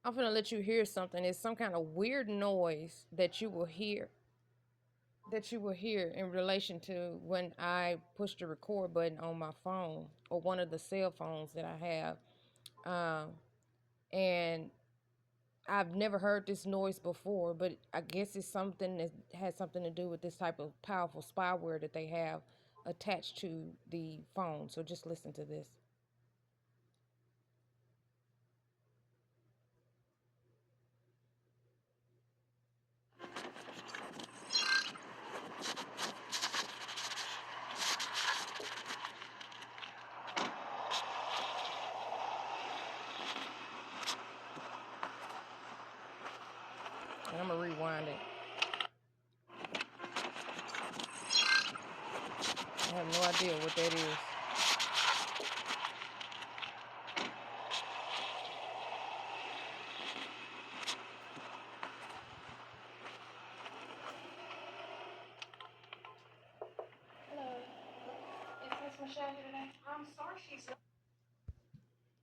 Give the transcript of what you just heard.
I'm gonna let you hear something. It's some kind of weird noise that you will hear. That you will hear in relation to when I push the record button on my phone or one of the cell phones that I have. Um, and I've never heard this noise before, but I guess it's something that has something to do with this type of powerful spyware that they have attached to the phone. So just listen to this. And I'm gonna rewind it. I have no idea what that is. Hello. Is Miss Michelle here today? I'm sorry she's not.